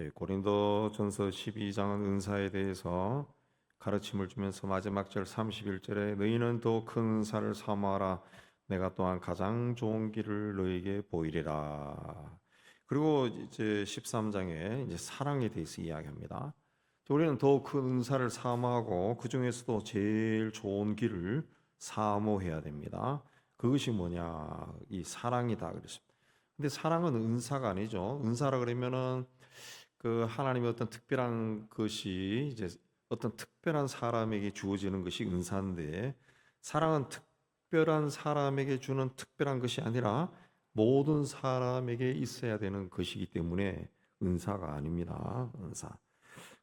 고린도전서 12장은 은사에 대해서 가르침을 주면서 마지막 절 31절에 너희는 더 큰 은사를 사모하라. 내가 또한 가장 좋은 길을 너희에게 보이리라. 그리고 이제 13장에 이제 사랑에 대해서 이야기합니다. 우리는 더 큰 은사를 사모하고 그 중에서도 제일 좋은 길을 사모해야 됩니다. 그것이 뭐냐? 이 사랑이다 그랬습니다. 근데 사랑은 은사가 아니죠. 은사라 그러면은 그 하나님의 어떤 특별한 것이 이제 어떤 특별한 사람에게 주어지는 것이 은사인데, 사랑은 특별한 사람에게 주는 특별한 것이 아니라 모든 사람에게 있어야 되는 것이기 때문에 은사가 아닙니다. 은사.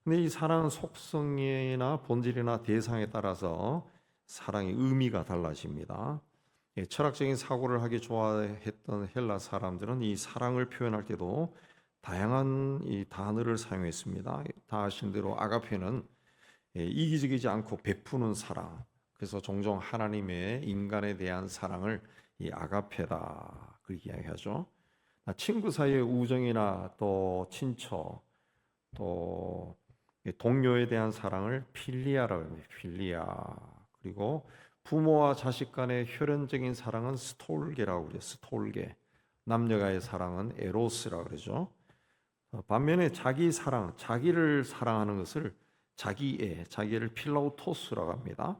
근데 이 사랑은 속성이나 본질이나 대상에 따라서 사랑의 의미가 달라집니다. 철학적인 사고를 하기 좋아했던 헬라 사람들은 이 사랑을 표현할 때도 다양한 이 단어를 사용했습니다. 다 아신 대로 아가페는 이기적이지 않고 베푸는 사랑. 그래서 종종 하나님의 인간에 대한 사랑을 이 아가페다 그렇게 이야기하죠. 친구 사이의 우정이나 또 친처, 또 동료에 대한 사랑을 필리아라고 합니다. 필리아. 그리고 부모와 자식 간의 혈연적인 사랑은 스톨게라고 그래요. 스톨게. 남녀가의 사랑은 에로스라고 그러죠. 반면에 자기 사랑, 자기를 사랑하는 것을 자기를 필라우토스라고 합니다.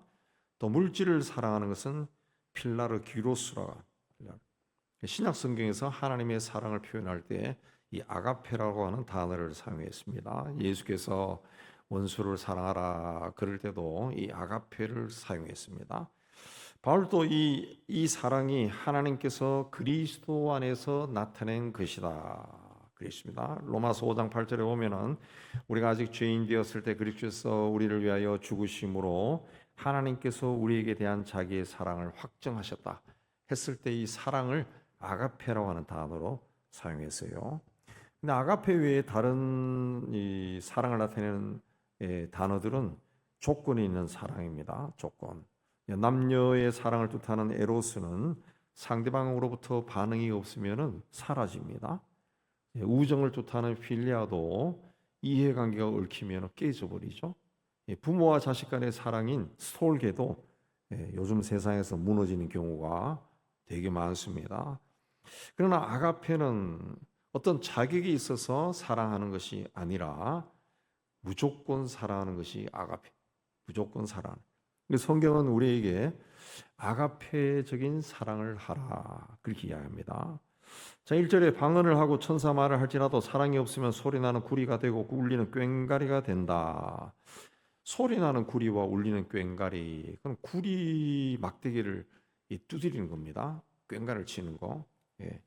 또 물질을 사랑하는 것은 필라르기로스라고 합니다. 신약 성경에서 하나님의 사랑을 표현할 때 이 아가페라고 하는 단어를 사용했습니다. 예수께서 원수를 사랑하라 그럴 때도 이 아가페를 사용했습니다. 바울도 이 사랑이 하나님께서 그리스도 안에서 나타낸 것이다 그랬습니다. 로마서 5장 8절에 보면은 우리가 아직 죄인 되었을 때 그리스도께서 우리를 위하여 죽으심으로 하나님께서 우리에게 대한 자기의 사랑을 확정하셨다 했을 때 이 사랑을 아가페라고 하는 단어로 사용했어요. 근데 아가페 외에 다른 이 사랑을 나타내는 단어들은 조건이 있는 사랑입니다. 조건. 남녀의 사랑을 뜻하는 에로스는 상대방으로부터 반응이 없으면 사라집니다. 우정을 뜻하는 필리아도 이해관계가 얽히면 깨져버리죠. 부모와 자식 간의 사랑인 스톨게도 요즘 세상에서 무너지는 경우가 되게 많습니다. 그러나 아가페는 어떤 자격이 있어서 사랑하는 것이 아니라 무조건 사랑하는 것이 아가페. 무조건 사랑. 성경은 우리에게 아가페적인 사랑을 하라 그렇게 이야기합니다. 자, 1절에 방언을 하고 천사 말을 할지라도 사랑이 없으면 소리나는 구리가 되고 울리는 꽹과리가 된다. 소리나는 구리와 울리는 꽹과리, 그건 구리 막대기를 두드리는 겁니다. 꽹과리를 치는 거. 예.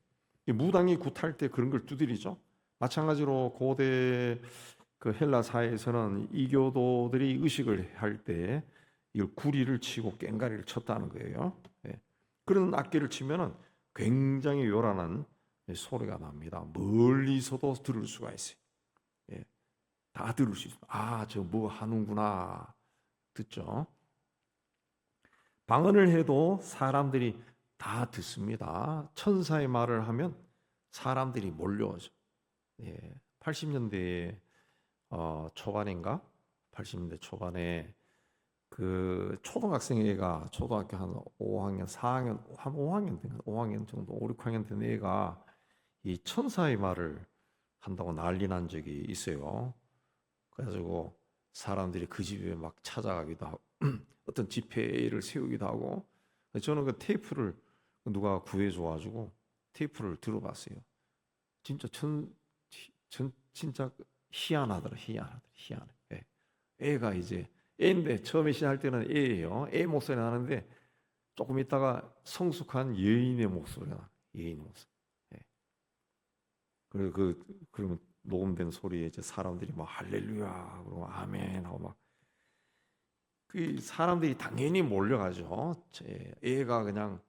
무당이 굿할 때 그런 걸 두드리죠. 마찬가지로 고대 그 헬라 사회에서는 이교도들이 의식을 할 때 이걸 구리를 치고 꽹과리를 쳤다는 거예요. 예. 그런 악기를 치면은 굉장히 요란한 소리가 납니다. 멀리서도 들을 수가 있어요. 예. 다 들을 수 있어요. 아, 저 뭐 하는구나. 듣죠? 방언을 해도 사람들이 다 듣습니다. 천사의 말을 하면 사람들이 몰려오죠. 예. 80년대 초반인가? 80년대 초반에 그 초등학생 애가 초등학교 한 5학년, 4학년, 한 5학년 정도, 5, 6학년 된 애가 이 천사의 말을 한다고 난리 난 적이 있어요. 그래가지고 사람들이 그 집에 막 찾아가기도 하고 어떤 집회를 세우기도 하고, 저는 그 테이프를 누가 구해줘가지고 테이프를 들어봤어요. 진짜 진짜 희한해. 예. 애가 이제 애인데 처음에 시작할 때는 애예요. 애 목소리 나는데 조금 있다가 성숙한 여인의 목소리가 나. 여인의 목소리. 예. 그리고 그러면 녹음된 소리에 이제 사람들이 막 할렐루야 그러고 아멘 하고 막 그 사람들이 당연히 몰려가죠. 제 애가 그냥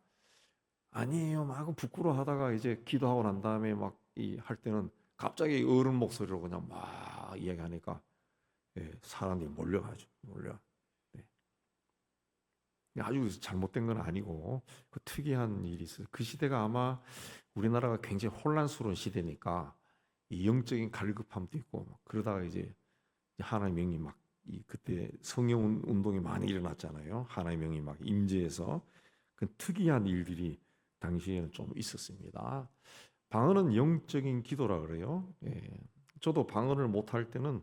아니에요 막 부끄러워하다가 이제 기도하고 난 다음에 막 이 할 때는 갑자기 어른 목소리로 그냥 막 이야기하니까 사람들이 몰려가죠. 몰려. 네. 아주 잘못된 건 아니고 그 특이한 일이 있어요. 그 시대가 아마 우리나라가 굉장히 혼란스러운 시대니까 이 영적인 갈급함도 있고 그러다가 이제 하나님의 영이 막 그때 성령 운동이 많이 일어났잖아요. 하나님의 영이 막 임재해서 그 특이한 일들이 당시에는 좀 있었습니다. 방언은 영적인 기도라 그래요. 예. 저도 방언을 못할 때는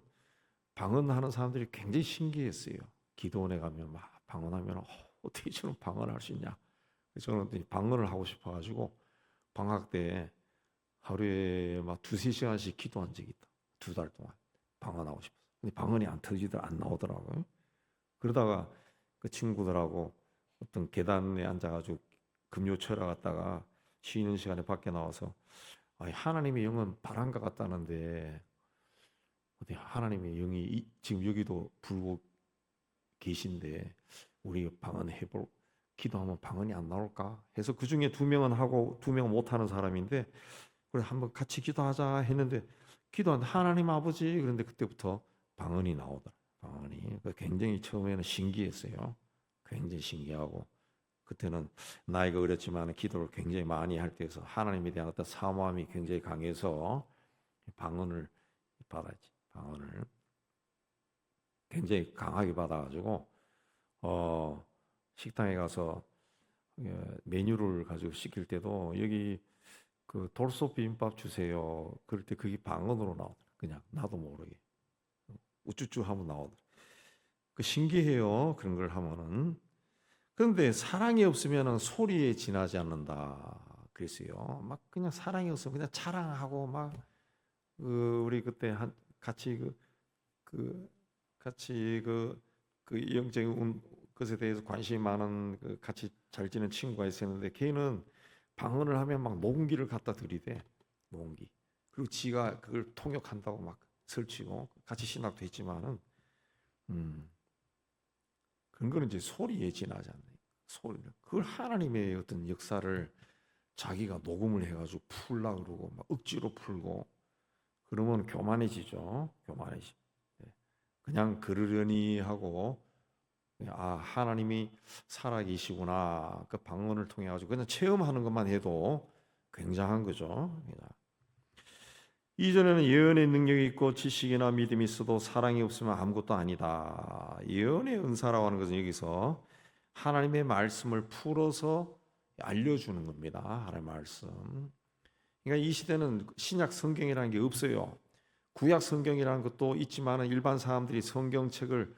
방언하는 사람들이 굉장히 신기했어요. 기도원에 가면 막 방언하면 어떻게 저런 방언을 할 수 있냐. 저는 방언을 하고 싶어가지고 방학 때 하루에 막 2-3시간씩 기도한 적이 있다. 2달 동안 방언하고 싶어서. 근데 방언이 안 나오더라고요. 그러다가 그 친구들하고 어떤 계단에 앉아가지고 금요 철학 갔다가 쉬는 시간에 밖에 나와서 하나님의 영은 바람과 같다는데 어디 하나님의 영이 지금 여기도 불고 계신데 우리 방언 해볼 기도하면 방언이 안 나올까 해서 그 중에 2명은 하고 2명은 못 하는 사람인데 그래 한번 같이 기도하자 했는데 기도한 하나님 아버지 그런데 그때부터 방언이 나오더라. 방언이 굉장히 처음에는 신기했어요. 굉장히 신기하고 그때는 나이가 어렸지만 기도를 굉장히 많이 할 때에서 하나님에 대한 어떤 사모함이 굉장히 강해서 방언을 받았지. 방언을 굉장히 강하게 받아가지고 식당에 가서 메뉴를 가지고 시킬 때도 여기 그 돌솥 비빔밥 주세요. 그럴 때 그게 방언으로 나오더라. 그냥 나도 모르게 우쭈쭈 하면 나오더라. 그 신기해요. 그런 걸 하면은. 그런데 사랑이 없으면 소리에 지나지 않는다. 그랬어요. 막 그냥 사랑이 없으면 그냥 자랑하고 막 우리 그때 같이 같이 영적인 것에 대해서 관심이 많은 같이 잘 지낸 친구가 있었는데 걔는 방언을 하면 막 녹음기를 갖다 들이대. 녹음기. 그리고 지가 그걸 통역한다고 막 설치고 같이 신학도 했지만은 그런 거는 이제 소리에 지나지 않는 소리를. 그걸 하나님의 어떤 역사를 자기가 녹음을 해가지고 풀라 그러고 막 억지로 풀고 그러면 교만해지죠. 교만해지. 그냥 그러려니 하고 하나님이 살아계시구나 그 방언을 통해 가지고 그냥 체험하는 것만 해도 굉장한 거죠. 이전에는 예언의 능력이 있고 지식이나 믿음이 있어도 사랑이 없으면 아무것도 아니다. 예언의 은사라고 하는 것은 여기서 하나님의 말씀을 풀어서 알려주는 겁니다. 하나님의 말씀. 그러니까 이 시대는 신약 성경이라는 게 없어요. 구약 성경이라는 것도 있지만 일반 사람들이 성경책을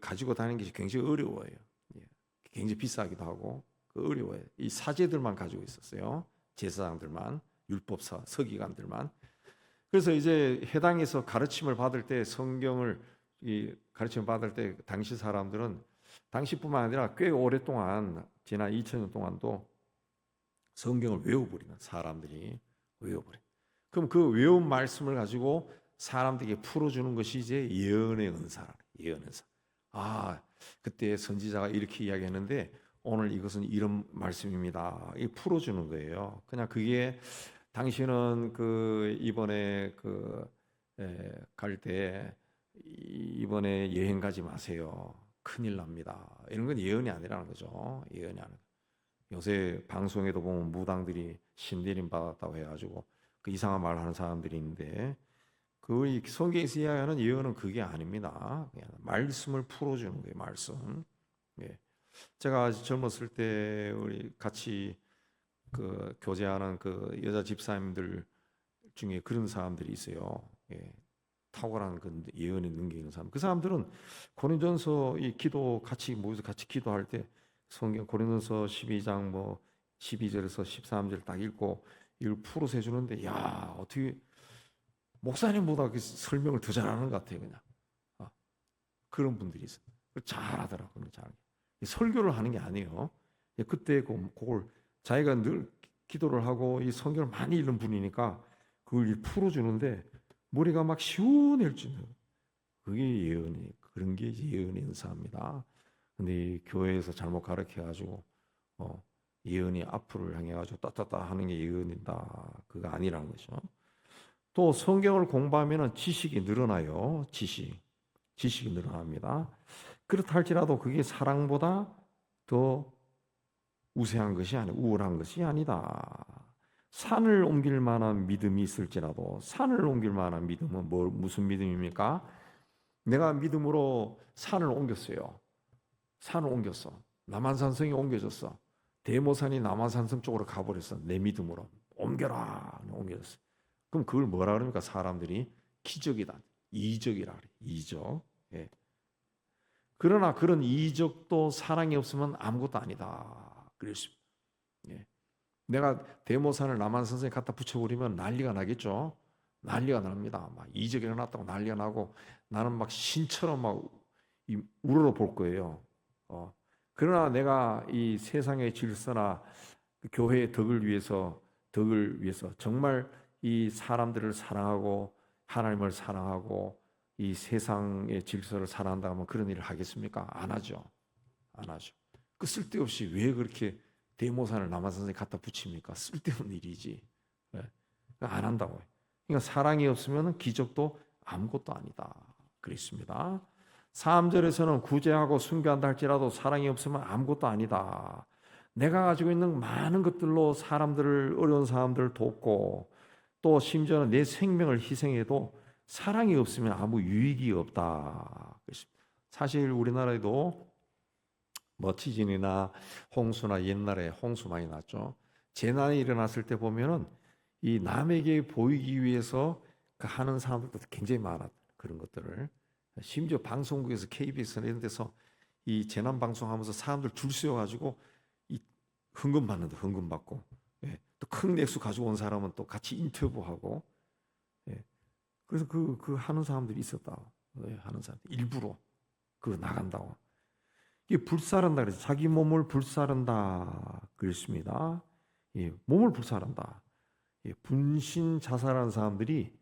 가지고 다니는 것이 굉장히 어려워요. 굉장히 비싸기도 하고 어려워요. 이 사제들만 가지고 있었어요. 제사장들만, 율법사, 서기관들만. 그래서 이제 해당에서 가르침을 받을 때 성경을 가르침을 받을 때 당시 사람들은 당시뿐만 아니라 꽤 오랫동안 지난 2000년 동안도 성경을 외워버리는 사람들이 외워버려. 그럼 그 외운 말씀을 가지고 사람들에게 풀어주는 것이 이제 예언의 은사라. 예언 은사. 그때 선지자가 이렇게 이야기했는데 오늘 이것은 이런 말씀입니다. 이 풀어주는 거예요. 그냥 그게 당신은 이번에 갈 때 이번에 여행 가지 마세요. 큰일 납니다. 이런 건 예언이 아니라는 거죠. 예언이 아니라. 요새 방송에도 보면 무당들이 신내림 받았다고 해가지고 그 이상한 말 하는 사람들이 있는데 그 성경에서 이야기하는 예언은 그게 아닙니다. 그냥 말씀을 풀어주는 거예요. 말씀. 제가 젊었을 때 우리 같이 교제하는 여자 집사님들 중에 그런 사람들이 있어요. 탁월한 예언의 능력 있는 사람. 그 사람들은 고린도전서 이 기도 같이 모여서 같이 기도할 때 성경 고린도전서 12장 12절에서 13절 딱 읽고 이걸 풀어서 해주는데 어떻게 목사님보다 설명을 더 잘하는 것 같아요. 그냥 그런 분들이 있어요. 잘하더라고요. 설교를 하는 게 아니에요. 그때 그걸 자기가 늘 기도를 하고 이 성경을 많이 읽는 분이니까 그걸 풀어주는데 머리가 막 시원해지는 그게 예언이 그런 게 이제 예언의 은사입니다. 근데 교회에서 잘못 가르쳐가지고 예언이 앞으로 향해가지고 따따따 하는 게 예언이다. 그거 아니라는 거죠. 또 성경을 공부하면 지식이 늘어나요. 지식이 늘어납니다. 그렇다 할지라도 그게 사랑보다 더 우세한 것이 아니 우월한 것이 아니다. 산을 옮길 만한 믿음이 있을지라도, 산을 옮길 만한 믿음은 무슨 믿음입니까? 내가 믿음으로 산을 옮겼어요. 산을 옮겼어. 남한산성이 옮겨졌어. 대모산이 남한산성 쪽으로 가버렸어. 내 믿음으로 옮겨라, 옮겨졌어. 그럼 그걸 뭐라 그럽니까? 사람들이 기적이다, 이적이라 그래. 이적. 예. 그러나 그런 이적도 사랑이 없으면 아무것도 아니다. 그랬습니다. 예. 내가 대모산을 남한산성에 갖다 붙여버리면 난리가 나겠죠. 난리가 납니다. 막 이적이 일어났다고 난리가 나고, 나는 막 신처럼 막 우러러 볼 거예요. 그러나 내가 이 세상의 질서나 교회의 덕을 위해서 정말 이 사람들을 사랑하고 하나님을 사랑하고 이 세상의 질서를 사랑한다면 그런 일을 하겠습니까? 안 하죠. 안 하죠. 그 쓸데없이 왜 그렇게 대모산을 남한산성에 갖다 붙입니까? 쓸데없는 일이지. 네. 안 한다고요. 그러니까 사랑이 없으면 기적도 아무것도 아니다. 그랬습니다. 3절에서는 구제하고 순교한다 할지라도 사랑이 없으면 아무것도 아니다. 내가 가지고 있는 많은 것들로 어려운 사람들을 돕고, 또 심지어는 내 생명을 희생해도 사랑이 없으면 아무 유익이 없다. 사실 우리나라에도 지진이나 홍수나, 옛날에 홍수 많이 났죠. 재난이 일어났을 때 보면은 이 남에게 보이기 위해서 하는 사람들도 굉장히 많아. 그런 것들을 심지어 방송국에서 KBS나 이런 데서 이 재난 방송하면서 사람들 줄 세워가지고 이 헌금 받는다, 헌금 받고, 예. 또 큰 액수 가지고 온 사람은 또 같이 인터뷰하고, 예. 그래서 그 하는 사람들이 있었다. 예, 하는 사람 일부러 그 나간다고. 이게 불사른다 그래서 자기 몸을 불사른다 그랬습니다. 예, 몸을 불사른다. 예, 분신 자살하는 사람들이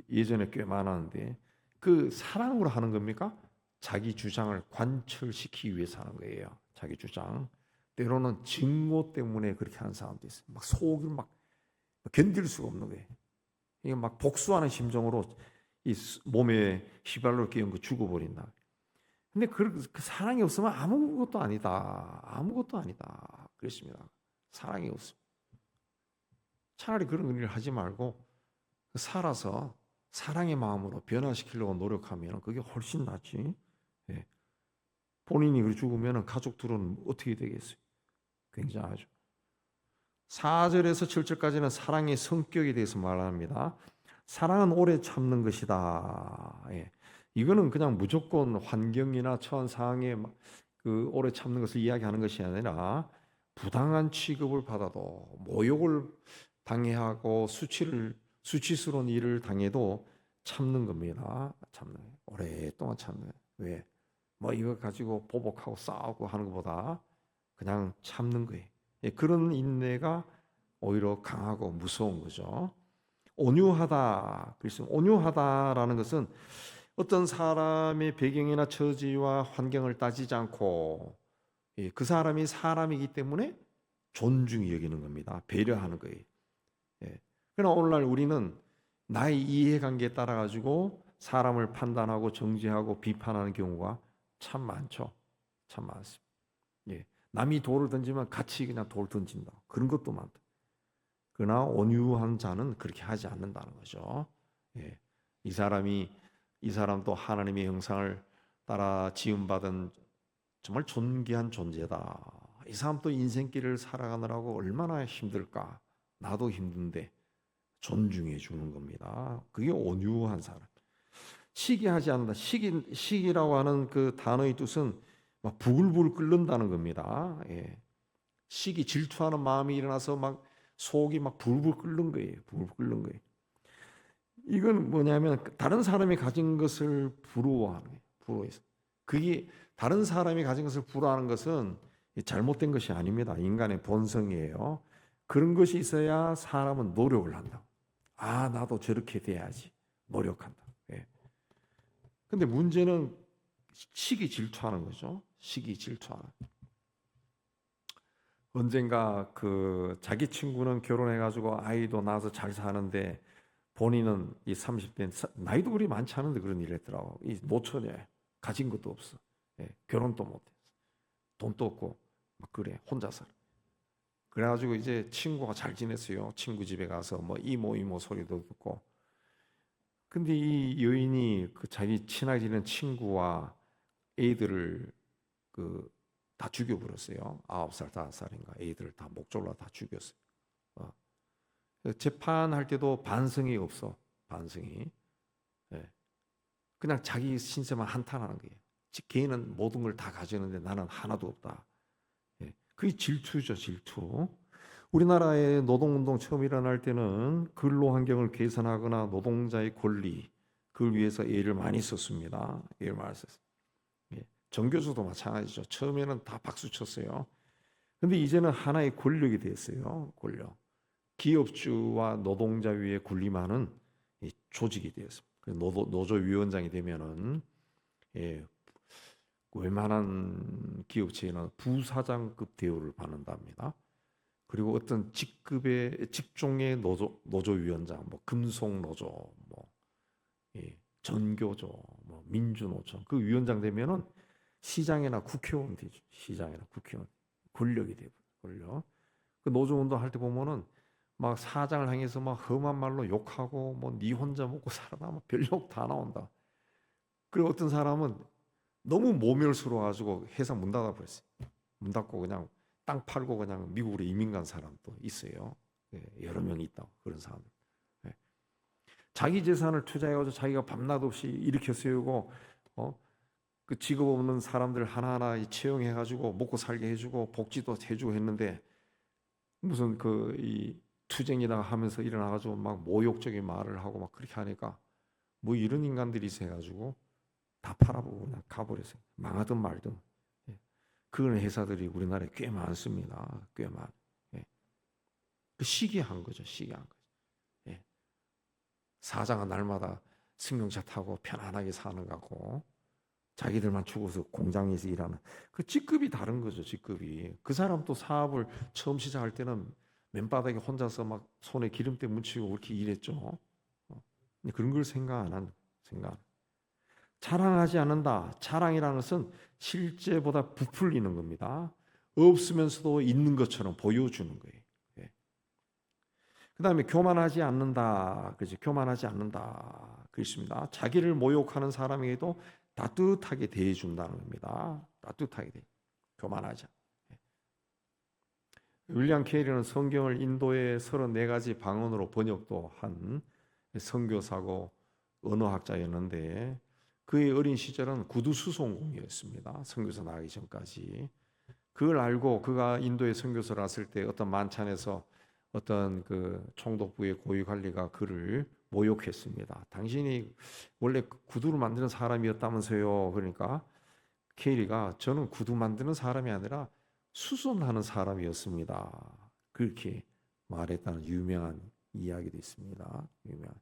예전에 꽤 많았는데, 그 사랑으로 하는 겁니까? 자기 주장을 관철시키기 위해서 하는 거예요. 자기 주장. 때로는 증오 때문에 그렇게 하는 사람도 있어요. 막 속을 막 견딜 수가 없는 거예요. 이게 막 복수하는 심정으로 이 몸에 휘발로 끼운 거 죽어버린다. 근데 그 사랑이 없으면 아무것도 아니다. 아무것도 아니다. 그랬습니다. 사랑이 없으면. 차라리 그런 일을 하지 말고 살아서 사랑의 마음으로 변화시키려고 노력하면 그게 훨씬 낫지. 예. 본인이 그렇게 죽으면 가족들은 어떻게 되겠어요? 굉장하죠. 4절에서 7절까지는 사랑의 성격에 대해서 말합니다. 사랑은 오래 참는 것이다. 예. 이거는 그냥 무조건 환경이나 처한 상황에 그 오래 참는 것을 이야기하는 것이 아니라, 부당한 취급을 받아도, 모욕을 당해하고 수치스러운 일을 당해도 참는 겁니다. 참는, 오랫동안 참는. 왜? 이거 가지고 보복하고 싸우고 하는 것보다 그냥 참는 거예요. 예, 그런 인내가 오히려 강하고 무서운 거죠. 온유하다. 그래서 온유하다라는 것은 어떤 사람의 배경이나 처지와 환경을 따지지 않고, 예, 그 사람이 사람이기 때문에 존중히 여기는 겁니다. 배려하는 거예요. 예. 그러나 오늘날 우리는 나의 이해관계에 따라 가지고 사람을 판단하고 정죄하고 비판하는 경우가 참 많죠. 참 많습니다. 예. 남이 돌을 던지면 같이 그냥 돌 던진다. 그런 것도 많다. 그러나 온유한 자는 그렇게 하지 않는다는 거죠. 예. 이 사람도 하나님의 형상을 따라 지음받은 정말 존귀한 존재다. 이 사람도 인생길을 살아가느라고 얼마나 힘들까. 나도 힘든데 존중해 주는 겁니다. 그게 온유한 사람. 시기하지 않는다. 시기라고 하는 그 단어의 뜻은 막 부글부글 끓는다는 겁니다. 예. 시기, 질투하는 마음이 일어나서 막 속이 막 불불 끓는 거예요. 불불 끓는 거예요. 이건 뭐냐면 다른 사람이 가진 것을 부러워하는 거예요. 부러워해서. 그게 다른 사람이 가진 것을 부러워하는 것은 잘못된 것이 아닙니다. 인간의 본성이에요. 그런 것이 있어야 사람은 노력을 한다. 아, 나도 저렇게 돼야지. 노력한다. 예. 근데 문제는 시기 질투하는 거죠. 시기 질투하는. 언젠가 자기 친구는 결혼해가지고 아이도 낳아서 잘 사는데, 본인은 이 30대 나이도 그리 많지 않은데 그런 일을 했더라고. 이 노처녀, 가진 것도 없어. 예, 결혼도 못했어. 돈도 없고 막 그래, 혼자 살아. 그래가지고 이제 친구가 잘 지냈어요. 친구 집에 가서 뭐 이모 소리도 듣고. 근데 이 여인이 그 자기 친하게 지낸 친구와 애들을 그 다 죽여버렸어요. 9살, 5살인가 애들을 다 목졸라 다 죽였어요. 어. 재판할 때도 반성이 없어. 반성이. 예. 그냥 자기 신세만 한탄하는 거예요. 걔는 모든 걸 다 가지는데 나는 하나도 없다. 예. 그게 질투죠, 질투. 우리나라의 노동운동 처음 일어날 때는 근로 환경을 개선하거나 노동자의 권리, 그걸 위해서 애를 많이 썼습니다. 애를 많이 썼어요. 예. 정교조도 마찬가지죠. 처음에는 다 박수 쳤어요. 근데 이제는 하나의 권력이 됐어요. 권력. 기업주와 노동자 위에 군림하는 조직이 되었습니다. 노조위원장이 되면은 예, 웬만한 기업체에는 부사장급 대우를 받는답니다. 그리고 어떤 직종의 노조위원장, 뭐 금속노조, 뭐 전교조, 뭐 민주노총 그 위원장 되면은 시장이나 국회의원 되죠. 시장이나 국회의원 권력이 되고 권력. 그 노조운동 할 때 보면은 막 사장을 향해서 막 험한 말로 욕하고 뭐 니 혼자 먹고 살아나 뭐 별욕 다 나온다. 그리고 어떤 사람은 너무 모멸스러워 가지고 회사 문 닫아 버렸어요. 문 닫고 그냥 땅 팔고 그냥 미국으로 이민 간 사람도 있어요. 예, 여러 명이 있다고 그런 사람. 예. 자기 재산을 투자해가지고 자기가 밤낮 없이 일으켜 세우고 그 직업 없는 사람들 하나하나 채용해가지고 먹고 살게 해주고 복지도 해주고 했는데 무슨 이 투쟁이다 하면서 일어나가지고 막 모욕적인 말을 하고 막 그렇게 하니까 뭐 이런 인간들이 있어가지고 다 팔아보고 그냥 가버렸어요. 망하든 말든. 예. 그런 회사들이 우리나라에 꽤 많습니다. 꽤 많. 예. 그 시기한 거죠. 시기한 거죠. 예. 사장은 날마다 승용차 타고 편안하게 사는 것 같고 자기들만 죽어서 공장에서 일하는 그 직급이 다른 거죠. 직급이. 그 사람 또 사업을 처음 시작할 때는 맨바닥에 혼자서 막 손에 기름때 묻히고 그렇게 일했죠. 그런 걸 생각 안 한. 생각. 자랑하지 않는다. 자랑이라는 것은 실제보다 부풀리는 겁니다. 없으면서도 있는 것처럼 보여주는 거예요. 예. 그 다음에 교만하지 않는다. 그렇지. 교만하지 않는다. 그렇습니다. 자기를 모욕하는 사람에게도 따뜻하게 대해준다는 겁니다. 따뜻하게 대. 교만하지 않. 윌리엄 케이리는 성경을 인도의 34가지 방언으로 번역도 한 선교사고 언어학자였는데 그의 어린 시절은 구두 수송공이었습니다. 선교사 나가기 전까지. 그걸 알고 그가 인도에 선교사를 왔을 때 어떤 만찬에서 어떤 그 총독부의 고위관리가 그를 모욕했습니다. 당신이 원래 구두를 만드는 사람이었다면서요. 그러니까 케이리가 저는 구두 만드는 사람이 아니라 수선하는 사람이었습니다. 그렇게 말했다는 유명한 이야기도 있습니다. 유명한.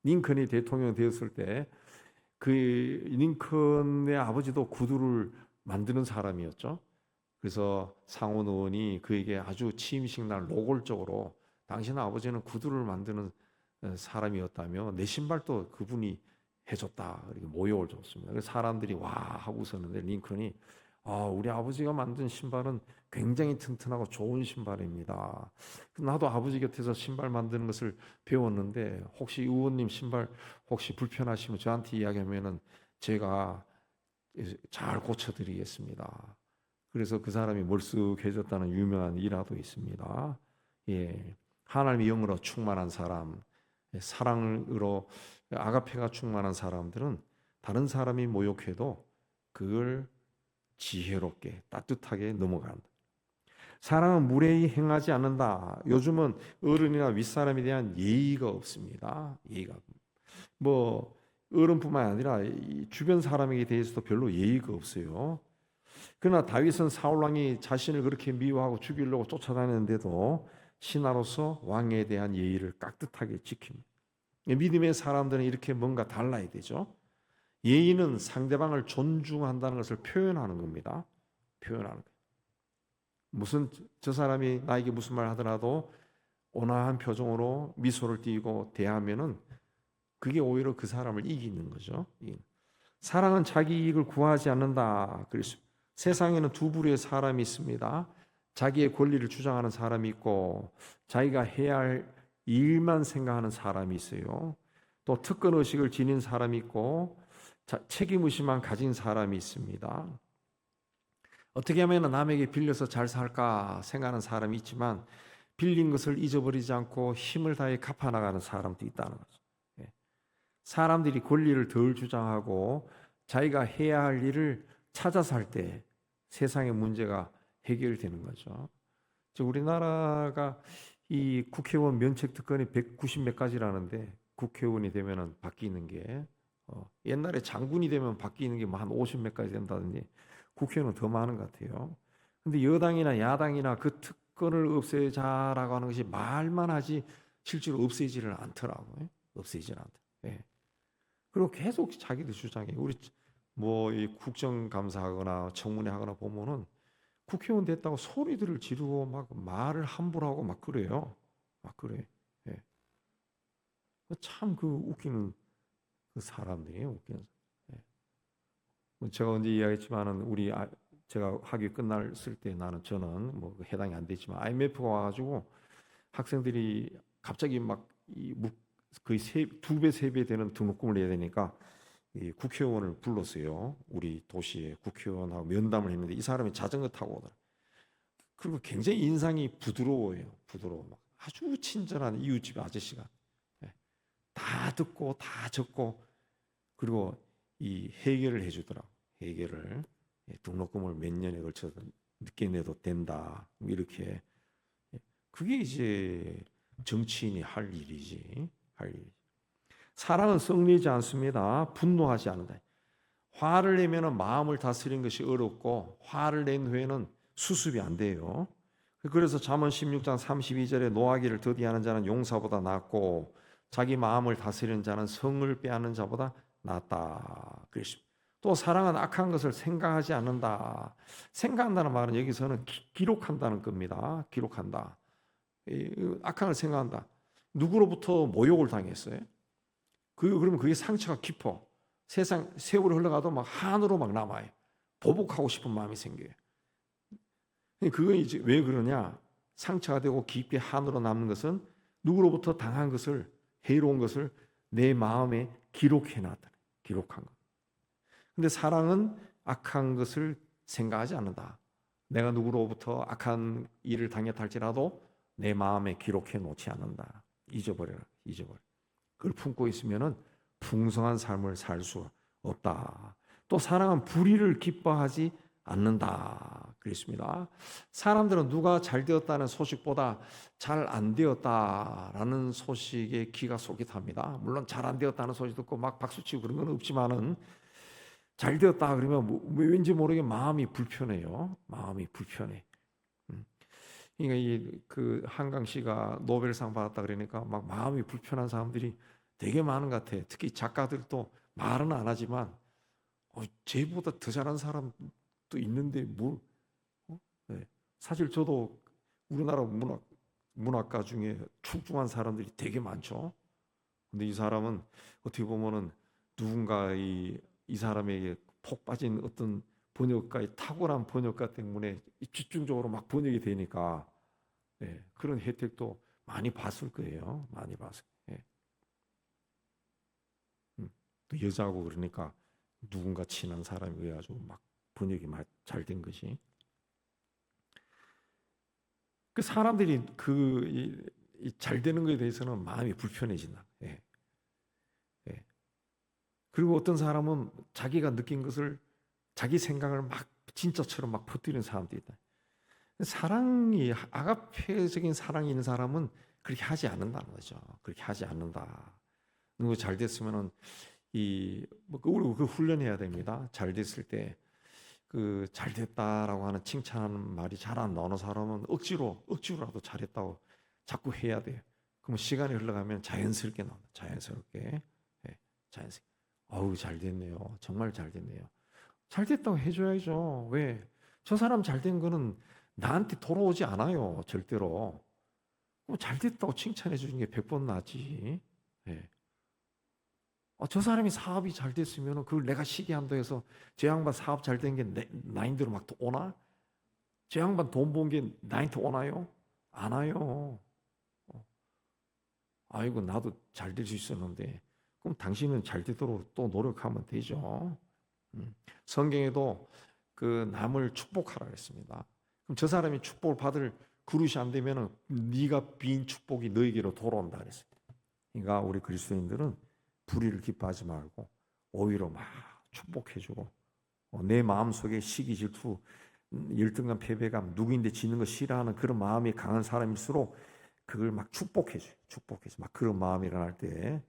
링컨이 대통령 되었을 때 그 링컨의 아버지도 구두를 만드는 사람이었죠. 그래서 상원 의원이 그에게 아주 취임식 날 노골적으로 당신 아버지는 구두를 만드는 사람이었다며 내 신발도 그분이 해줬다. 이렇게 모욕을 줬습니다. 그래서 사람들이 와 하고 웃었는데 링컨이 우리 아버지가 만든 신발은 굉장히 튼튼하고 좋은 신발입니다. 나도 아버지 곁에서 신발 만드는 것을 배웠는데 혹시 의원님 신발 혹시 불편하시면 저한테 이야기하면은 제가 잘 고쳐드리겠습니다. 그래서 그 사람이 멀쑥해졌다는 유명한 일화도 있습니다. 예, 하나님의 영으로 충만한 사람, 사랑으로 아가페가 충만한 사람들은 다른 사람이 모욕해도 그걸 지혜롭게 따뜻하게 넘어간다. 사랑은 무례히 행하지 않는다. 요즘은 어른이나 윗사람에 대한 예의가 없습니다. 예의가 뭐 어른뿐만 아니라 주변 사람에게 대해서도 별로 예의가 없어요. 그러나 다윗은 사울 왕이 자신을 그렇게 미워하고 죽이려고 쫓아다녔는데도 신하로서 왕에 대한 예의를 깍듯하게 지킵니다. 믿음의 사람들은 이렇게 뭔가 달라야 되죠. 예의는 상대방을 존중한다는 것을 표현하는 겁니다. 표현하는 거예요. 무슨 저 사람이 나에게 무슨 말 하더라도 온화한 표정으로 미소를 띠고 대하면은 그게 오히려 그 사람을 이기는 거죠. 사랑은 자기 이익을 구하지 않는다. 그래서 세상에는 두 부류의 사람이 있습니다. 자기의 권리를 주장하는 사람이 있고 자기가 해야 할 일만 생각하는 사람이 있어요. 또 특권 의식을 지닌 사람이 있고 책임 의식만 가진 사람이 있습니다. 어떻게 하면 남에게 빌려서 잘 살까 생각하는 사람이 있지만 빌린 것을 잊어버리지 않고 힘을 다해 갚아나가는 사람도 있다는 거죠. 예. 사람들이 권리를 덜 주장하고 자기가 해야 할 일을 찾아서 할 때 세상의 문제가 해결되는 거죠. 즉 우리나라가 이 국회의원 면책 특권이 190 몇 가지라는데 국회의원이 되면은 바뀌는 게 옛날에 장군이 되면 바뀌는 게 뭐 한 50 몇 가지 된다든지 국회의원은 더 많은 것 같아요. 근데 여당이나 야당이나 그 특권을 없애자라고 하는 것이 말만 하지 실제로 없애지를 않더라고요. 없애지를 않더. 예. 그리고 계속 자기들 주장해. 우리 뭐 이 국정감사하거나 청문회 하거나 보면은 국회의원 됐다고 소리들을 지르고 막 말을 함부로 하고 막 그래요. 막 그래. 예. 참 그 웃기는 그 사람들이에요. 웃기는. 예. 뭐 제가 언제 이야기했지만은 제가 학위 끝났을 때 저는 뭐 해당이 안 됐지만 IMF가 와가지고 학생들이 갑자기 막 거의 2배, 3배 되는 등록금을 내야 되니까 이 국회의원을 불렀어요. 우리 도시에 국회의원하고 면담을 했는데 이 사람이 자전거 타고 오더라. 그리고 굉장히 인상이 부드러워요. 부드러워. 막 아주 친절한 이웃집 아저씨가 예. 다 듣고 다 적고 그리고 이 해결을 해주더라고. 해결을 등록금을 몇 년에 걸쳐서 늦게 내도 된다. 이렇게 그게 이제 정치인이 할 일이지. 할 일. 사랑은 썩내지 않습니다. 분노하지 않는다. 화를 내면은 마음을 다스리는 것이 어렵고 화를 낸 후에는 수습이 안 돼요. 그래서 잠언 16장 32절에 노하기를 더디하는 자는 용사보다 낫고 자기 마음을 다스리는 자는 성을 빼앗는 자보다 낫다. 그랬습니다. 또 사랑은 악한 것을 생각하지 않는다. 생각한다는 말은 여기서는 기록한다는 겁니다. 기록한다. 악한 걸 생각한다. 누구로부터 모욕을 당했어요? 그러면 그게 상처가 깊어. 세월이 흘러가도 막 한으로 막 남아요. 보복하고 싶은 마음이 생겨요. 그건 이제 왜 그러냐? 상처가 되고 깊게 한으로 남는 것은 누구로부터 당한 것을, 해로운 것을 내 마음에 기록해놨다. 기록한 것. 근데 사랑은 악한 것을 생각하지 않는다. 내가 누구로부터 악한 일을 당했다 할지라도 내 마음에 기록해 놓지 않는다. 잊어버려라. 잊어버려. 그걸 품고 있으면은 풍성한 삶을 살 수 없다. 또 사랑은 불의를 기뻐하지 않는다. 그랬습니다. 사람들은 누가 잘 되었다는 소식보다 잘 안 되었다라는 소식에 귀가 솔깃합니다. 물론 잘 안 되었다는 소식 듣고 막 박수치고 그런 건 없지만은 잘 되었다 그러면 왠지 모르게 마음이 불편해요. 마음이 불편해. 그러니까 그 한강 씨가 노벨상 받았다 그러니까 막 마음이 불편한 사람들이 되게 많은 것 같아. 특히 작가들도 말은 안 하지만 쟤보다 더 잘한 사람도 있는데 뭘? 네. 사실 저도 우리나라 문학가 중에 출중한 사람들이 되게 많죠. 근데 이 사람은 어떻게 보면은 누군가 이 사람에게 폭 빠진 어떤 번역가의 탁월한 번역가 때문에 집중적으로 막 번역이 되니까 네, 그런 혜택도 많이 봤을 거예요. 많이 봤을. 예. 또 여자고 그러니까 누군가 친한 사람이 그래가지고 막 번역이 잘 된 것이. 그 사람들이 잘 되는 것에 대해서는 마음이 불편해진다. 예. 예. 그리고 어떤 사람은 자기가 느낀 것을 자기 생각을 막 진짜처럼 막 퍼뜨리는 사람도 있다. 사랑이 아가페적인 사랑이 있는 사람은 그렇게 하지 않는다는 거죠. 그렇게 하지 않는다. 누구 잘 됐으면은 우리 그 훈련해야 됩니다. 잘 됐을 때 그 잘 됐다라고 하는 칭찬하는 말이 잘 안 나오는 사람은 억지로라도 잘했다고 자꾸 해야 돼요. 그러면 시간이 흘러가면 자연스럽게 나온다. 자연스럽게. 네, 자연스럽게. 어우 잘 됐네요. 정말 잘 됐네요. 잘 됐다고 해줘야죠. 왜? 저 사람 잘 된 거는 나한테 돌아오지 않아요. 절대로. 잘 됐다고 칭찬해 주는 게 100번 낫지. 네. 저 사람이 사업이 잘 됐으면 그걸 내가 시기한다 해서 저 양반 사업 잘 된 게 나인대로 막 오나? 저 양반 돈 번 게 나한테 오나요? 안 와요. 아이고 나도 잘 될 수 있었는데. 그럼 당신은 잘 되도록 또 노력하면 되죠. 성경에도 그 남을 축복하라 그랬습니다. 그럼 저 사람이 축복을 받을 그릇이 안 되면은 네가 빈 축복이 너에게로 돌아온다 그랬어요. 그러니까 우리 그리스도인들은 불의를 기뻐하지 말고 오히려 막 축복해주고 내 마음속에 시기 질투 열등감 패배감 누구인데 지는 거 싫어하는 그런 마음이 강한 사람일수록 그걸 막 축복해줘요. 축복해줘. 막 그런 마음이 일어날 때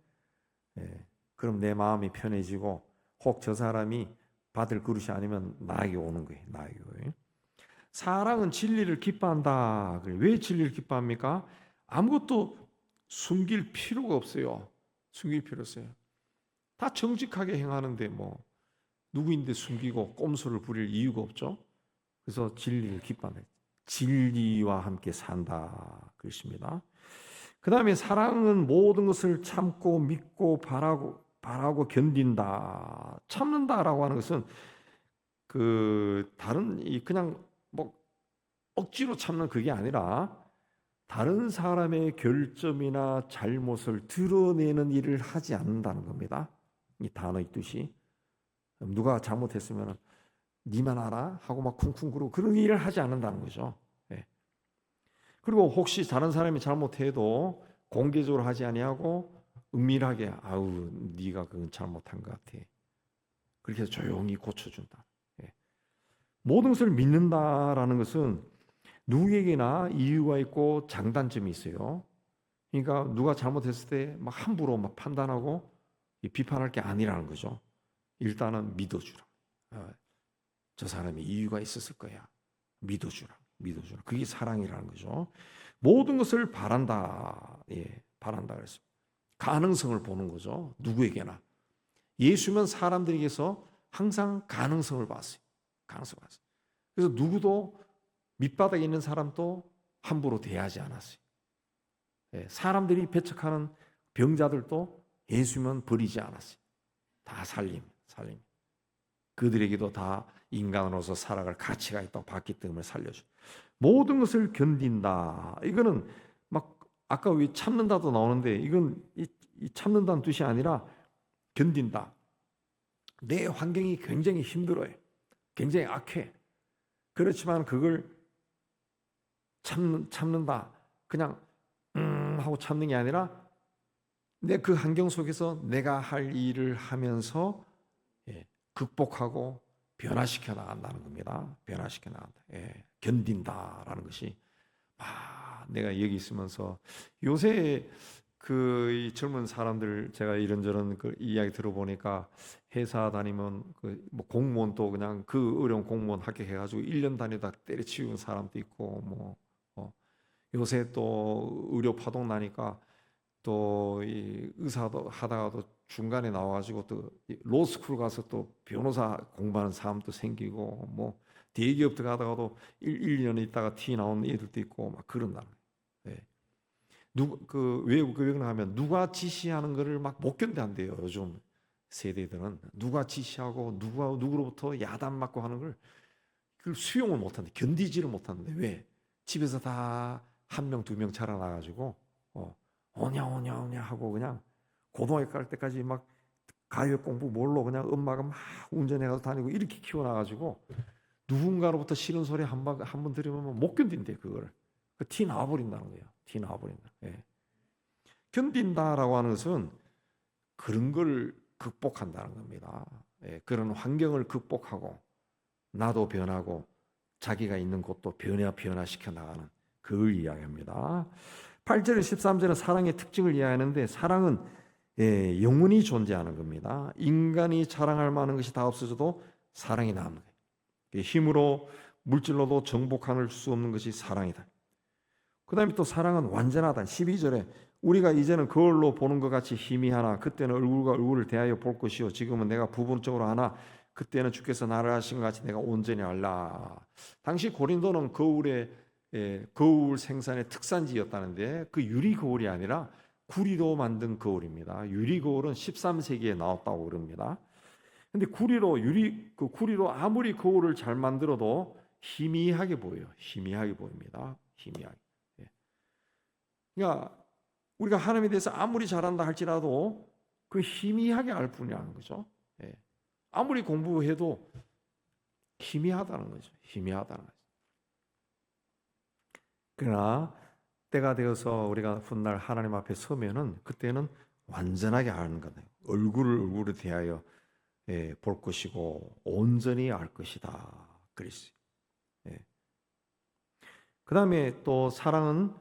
그럼 내 마음이 편해지고 혹 저 사람이 받을 그릇이 아니면 나에게 오는 거예요. 나에게. 사랑은 진리를 기뻐한다. 왜 진리를 기뻐합니까? 아무것도 숨길 필요가 없어요. 숨길 필요 없어요. 다 정직하게 행하는데 뭐 누구인데 숨기고 꼼수를 부릴 이유가 없죠. 그래서 진리를 기뻐한다. 진리와 함께 산다. 그렇습니다. 그 다음에 사랑은 모든 것을 참고 믿고 바라고 견딘다. 참는다라고 하는 것은 그 다른 그냥 뭐 억지로 참는 그게 아니라 다른 사람의 결점이나 잘못을 드러내는 일을 하지 않는다는 겁니다. 이 단어의 뜻이 누가 잘못했으면 니만 알아? 하고 막 쿵쿵거리고 그런 일을 하지 않는다는 거죠. 그리고 혹시 다른 사람이 잘못해도 공개적으로 하지 아니하고 은밀하게 아우 네가 그건 잘못한 것 같아. 그렇게 해서 조용히 고쳐준다. 모든 것을 믿는다라는 것은 누구에게나 이유가 있고 장단점이 있어요. 그러니까 누가 잘못했을 때 막 함부로 막 판단하고 비판할 게 아니라는 거죠. 일단은 믿어주라. 저 사람이 이유가 있었을 거야. 믿어주라. 그게 사랑이라는 거죠. 모든 것을 바란다. 바란다 그랬습니다. 가능성을 보는 거죠. 누구에게나. 예수면 사람들에게서 항상 가능성을 봤어요. 그래서 누구도 밑바닥에 있는 사람도 함부로 대하지 않았어요. 사람들이 배척하는 병자들도 예수면 버리지 않았어요. 다 살림. 그들에게도 다 인간으로서 살아갈 가치가 있다고 봤기 때문에 살려줘. 모든 것을 견딘다. 이거는 막 아까 왜 참는다도 나오는데 이건 이 참는다는 뜻이 아니라 견딘다. 내 환경이 굉장히 힘들어요. 굉장히 악해. 그렇지만 그걸 참는다. 그냥 하고 참는 게 아니라 내 그 환경 속에서 내가 할 일을 하면서 극복하고 변화시켜 나간다는 겁니다. 변화시켜 나간다. 견딘다라는 것이 내가 여기 있으면서 요새 그 젊은 사람들 제가 이런저런 그 이야기 들어보니까 회사 다니면 그 뭐 공무원도 그냥 그 어려운 공무원 합격해가지고 1년 다니다 때려치우는 사람도 있고 뭐 요새 또 의료 파동 나니까 또 이 의사도 하다가도 중간에 나와가지고 또 로스쿨 가서 또 변호사 공부하는 사람도 생기고 뭐 대기업 들어가다가도 1년 있다가 티 나오는 애들도 있고 막 그런다. 왜 그러냐면 누가 지시하는 거를 막 못 견뎌한대요. 요즘 세대들은 누가 지시하고 누구로부터 야단 맞고 하는 걸 그걸 수용을 못한대. 견디지를 못하는데 왜? 집에서 다 한 명, 두 명 자라나가지고 오냐 하고 그냥 고등학교 갈 때까지 막 가요 공부 뭘로 그냥 엄마가 막 운전해가서 다니고 이렇게 키워놔가지고 누군가로부터 싫은 소리 한 번 들으면 못 견딘대 그걸. 티 나와버린다는 거예요. 티 나와버린다. 견딘다라고 하는 것은 그런 걸 극복한다는 겁니다. 그런 환경을 극복하고 나도 변하고 자기가 있는 곳도 변화시켜 나가는 그걸 이야기합니다. 8절 13절은 사랑의 특징을 이야기하는데 사랑은 영원히 존재하는 겁니다. 인간이 자랑할 만한 것이 다 없어져도 사랑이 남는 거예요. 힘으로 물질로도 정복할 수 없는 것이 사랑이다. 그 다음에 또 사랑은 완전하다. 12절에 우리가 이제는 거울로 보는 것 같이 희미하나 그때는 얼굴과 얼굴을 대하여 볼 것이요 지금은 내가 부분적으로 하나 그때는 주께서 나를 하신 것 같이 내가 온전히 알라. 당시 고린도는 거울 생산의 특산지였다는데 그 유리 거울이 아니라 구리로 만든 거울입니다. 유리 거울은 13세기에 나왔다고 그럽니다. 근데 구리로 아무리 거울을 잘 만들어도 희미하게 보여요. 희미하게 보입니다. 희미하게. 예. 그러니까 우리가 하나님에 대해서 아무리 잘한다 할지라도 그 희미하게 알 뿐이라는 거죠. 예. 아무리 공부해도 희미하다는 거죠. 희미하다는 거죠. 그러나 때가 되어서 우리가 훗날 하나님 앞에 서면은 그때는 완전하게 아는 거예요. 얼굴을 대하여 볼 것이고 온전히 알 것이다. 그랬어요. 예. 그 다음에 또 사랑은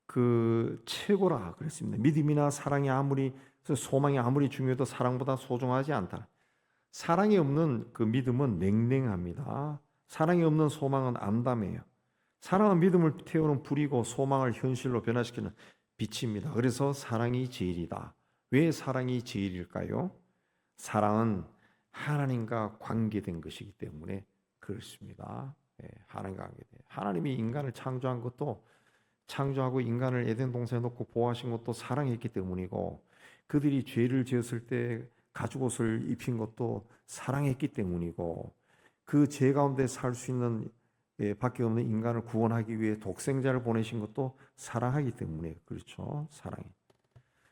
그 최고라 그랬습니다. 믿음이나 사랑이 아무리 소망이 아무리 중요해도 사랑보다 소중하지 않다. 사랑이 없는 그 믿음은 냉랭합니다. 사랑이 없는 소망은 암담해요. 사랑은 믿음을 태우는 불이고 소망을 현실로 변화시키는 빛입니다. 그래서 사랑이 제일이다. 왜 사랑이 제일일까요? 사랑은 하나님과 관계된 것이기 때문에 그렇습니다. 하나님과 관계된. 하나님이 인간을 창조한 것도 창조하고 인간을 에덴 동산에 놓고 보호하신 것도 사랑했기 때문이고 그들이 죄를 지었을 때 가죽옷을 입힌 것도 사랑했기 때문이고 그 죄 가운데 살 수 있는 밖에 없는 인간을 구원하기 위해 독생자를 보내신 것도 사랑하기 때문에 그렇죠. 사랑이.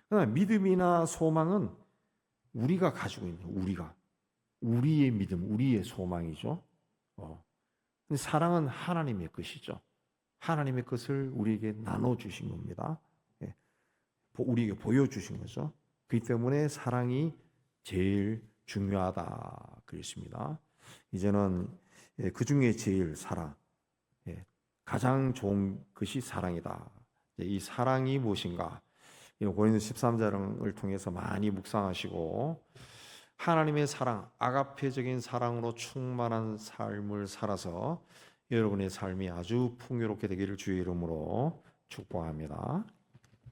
그러나 믿음이나 소망은 우리가 가지고 있는 우리의 믿음, 우리의 소망이죠. 근데 사랑은 하나님의 것이죠. 하나님의 것을 우리에게 나눠주신 겁니다. 우리에게 보여주신 거죠. 그렇기 때문에 사랑이 제일 중요하다 그랬습니다. 이제는 그 중에 제일 사랑, 가장 좋은 것이 사랑이다. 이 사랑이 무엇인가? 고린도서 13장을 통해서 많이 묵상하시고 하나님의 사랑, 아가페적인 사랑으로 충만한 삶을 살아서 여러분의 삶이 아주 풍요롭게 되기를 주의 이름으로 축복합니다.